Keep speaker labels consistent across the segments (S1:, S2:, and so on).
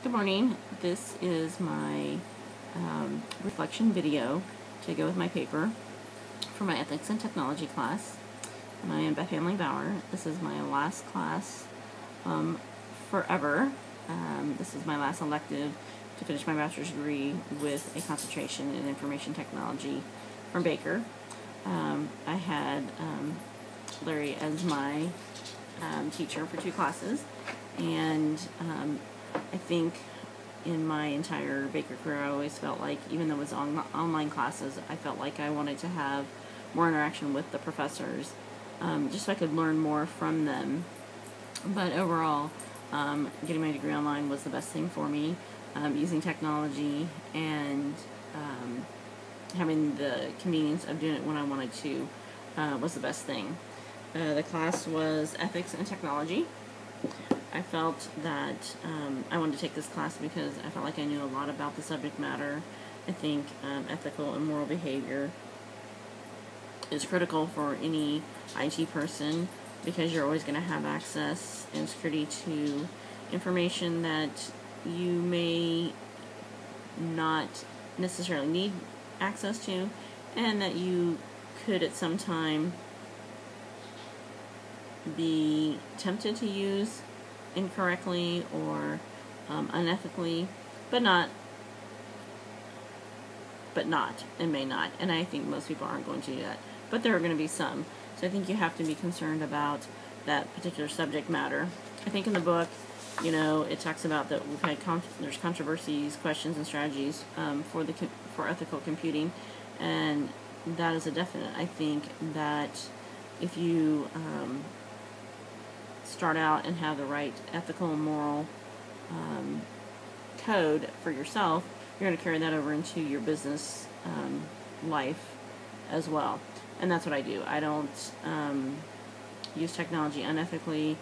S1: Good morning. This is my reflection video to go with my paper for my ethics and technology class. And I am Beth Bauer. This is my last class forever. This is my last elective to finish my bachelor's degree with a concentration in information technology from Baker. I had Larry as my teacher for 2 classes, and I think in my entire Baker career I always felt like, even though it was online classes, I felt like I wanted to have more interaction with the professors, just so I could learn more from them. But overall, getting my degree online was the best thing for me. Using technology and having the convenience of doing it when I wanted to was the best thing. The class was ethics and technology. I felt that I wanted to take this class because I felt like I knew a lot about the subject matter. I think ethical and moral behavior is critical for any IT person, because you're always going to have access and security to information that you may not necessarily need access to, and that you could at some time be tempted to use incorrectly or unethically, but may not. And I think most people aren't going to do that, but there are going to be some. So I think you have to be concerned about that particular subject matter. I think in the book, it talks about that we've had there's controversies, questions, and strategies for ethical computing, and that is a definite. I think that if you start out and have the right ethical and moral code for yourself, you're going to carry that over into your business life as well. And that's what I do. I don't use technology unethically,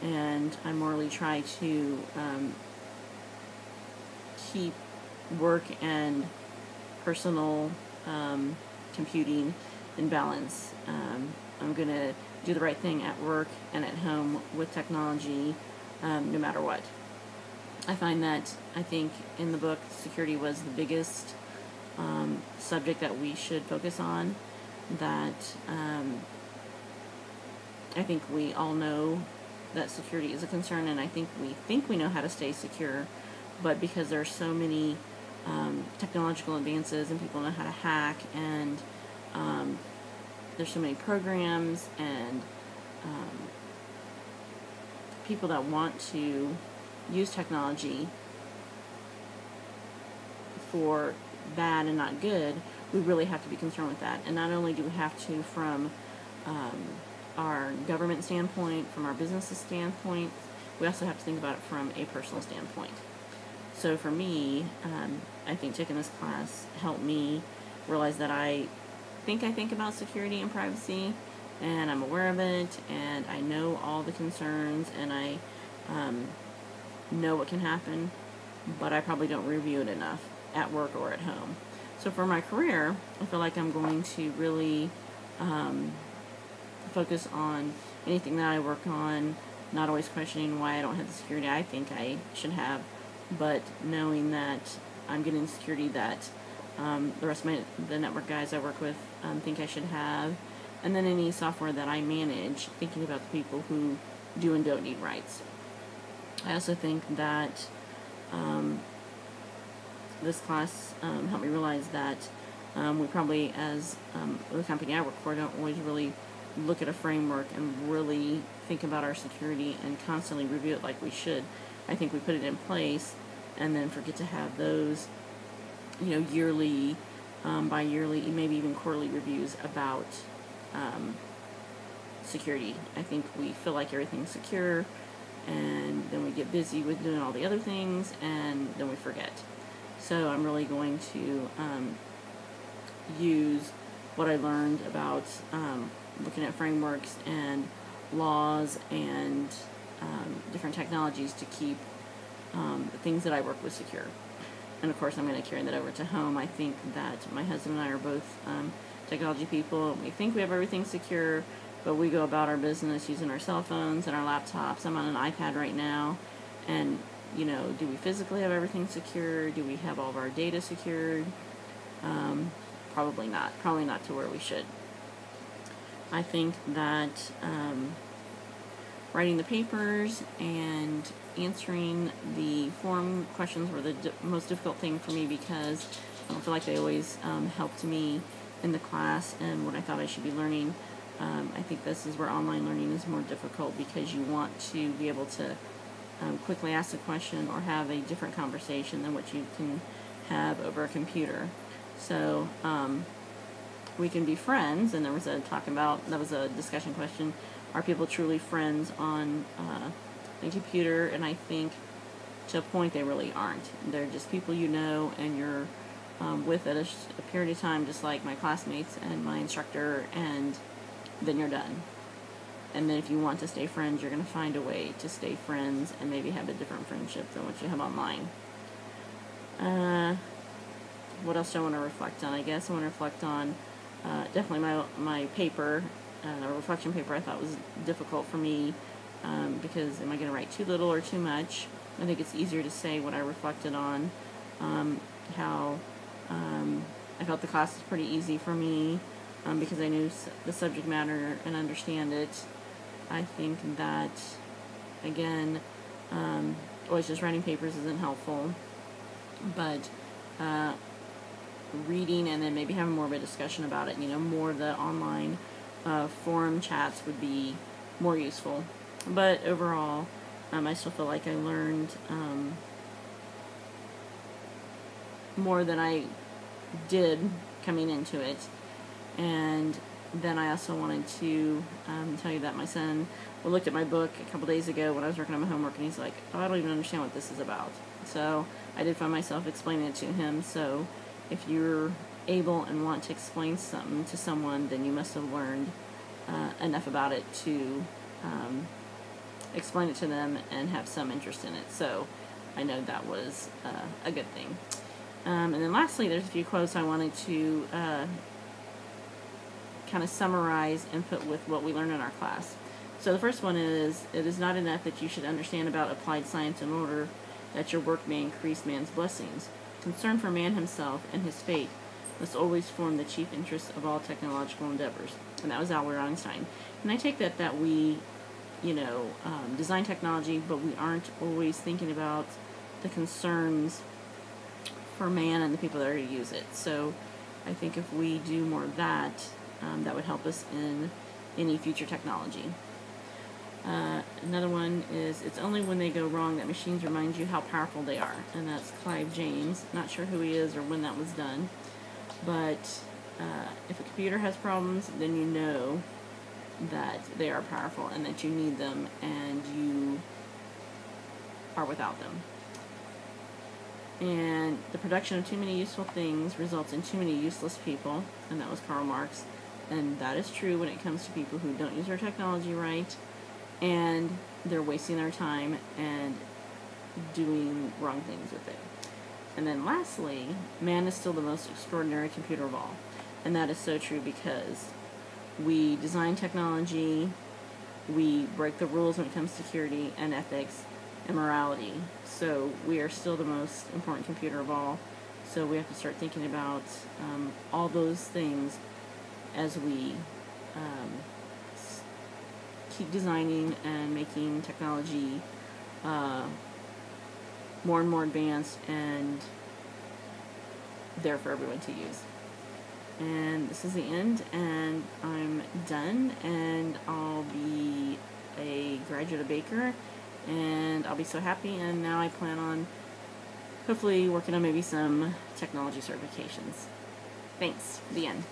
S1: and I morally try to keep work and personal computing in balance. I'm going to do the right thing at work and at home with technology, no matter what. I think in the book, security was the biggest subject that we should focus on. That I think we all know that security is a concern, and I think we know how to stay secure, but because there are so many technological advances and people know how to hack, and there's so many programs and people that want to use technology for bad and not good, we really have to be concerned with that. And not only do we have to from our government standpoint, from our business standpoint, we also have to think about it from a personal standpoint. So for me, I think taking this class helped me realize that I think about security and privacy, and I'm aware of it, and I know all the concerns, and I know what can happen, but I probably don't review it enough at work or at home. So for my career, I feel like I'm going to really focus on anything that I work on, not always questioning why I don't have the security I think I should have, but knowing that I'm getting security that the rest of the network guys I work with think I should have, and then any software that I manage, thinking about the people who do and don't need rights. I also think that this class helped me realize that we probably, as the company I work for, don't always really look at a framework and really think about our security and constantly review it like we should. I think we put it in place and then forget to have those yearly, bi-yearly, maybe even quarterly reviews about security. I think we feel like everything's secure, and then we get busy with doing all the other things, and then we forget. So I'm really going to use what I learned about looking at frameworks and laws and different technologies to keep the things that I work with secure. And of course, I'm going to carry that over to home. I think that my husband and I are both technology people. We think we have everything secure, but we go about our business using our cell phones and our laptops. I'm on an iPad right now, and do we physically have everything secure? Do we have all of our data secured? Probably not. Probably not to where we should. I think that writing the papers and answering the forum questions were the most difficult thing for me, because I don't feel like they always helped me in the class and what I thought I should be learning. I think this is where online learning is more difficult, because you want to be able to quickly ask a question or have a different conversation than what you can have over a computer. So we can be friends, and there was a discussion question: are people truly friends on the computer? And I think to a point they really aren't. They're just people and you're with at a period of time, just like my classmates and my instructor, and then you're done. And then if you want to stay friends, you're going to find a way to stay friends and maybe have a different friendship than what you have online. What else do I want to reflect on? I guess I want to reflect on definitely my paper, reflection paper. I thought was difficult for me because am I going to write too little or too much? I think it's easier to say what I reflected on, how I felt the class was pretty easy for me because I knew the subject matter and understand it. I think that, again, always just writing papers isn't helpful, but reading and then maybe having more of a discussion about it, more of the online forum chats would be more useful. But overall, I still feel like I learned more than I did coming into it. And then I also wanted to tell you that my son looked at my book a couple days ago when I was working on my homework, and he's like, oh, I don't even understand what this is about. So I did find myself explaining it to him. So if you're able and want to explain something to someone, then you must have learned enough about it to explain it to them and have some interest in it. So I know that was a good thing. And then lastly, there's a few quotes I wanted to kind of summarize and put with what we learned in our class. So the first one is, it is not enough that you should understand about applied science in order that your work may increase man's blessings. Concern for man himself and his fate must always form the chief interest of all technological endeavors. And that was Albert Einstein. And I take that we, design technology, but we aren't always thinking about the concerns for man and the people that are going to use it. So I think if we do more of that, that would help us in any future technology. Another one is, it's only when they go wrong that machines remind you how powerful they are. And that's Clive James. Not sure who he is or when that was done. But if a computer has problems, then you know that they are powerful and that you need them and you are without them. And the production of too many useful things results in too many useless people. And that was Karl Marx. And that is true when it comes to people who don't use our technology right, and they're wasting their time and doing wrong things with it. And then lastly, man is still the most extraordinary computer of all. And that is so true, because we design technology, we break the rules when it comes to security and ethics and morality. So we are still the most important computer of all. So we have to start thinking about all those things as we keep designing and making technology more and more advanced and there for everyone to use. And this is the end, and I'm done, and I'll be a graduate of Baker, and I'll be so happy. And now I plan on hopefully working on maybe some technology certifications. Thanks. The end.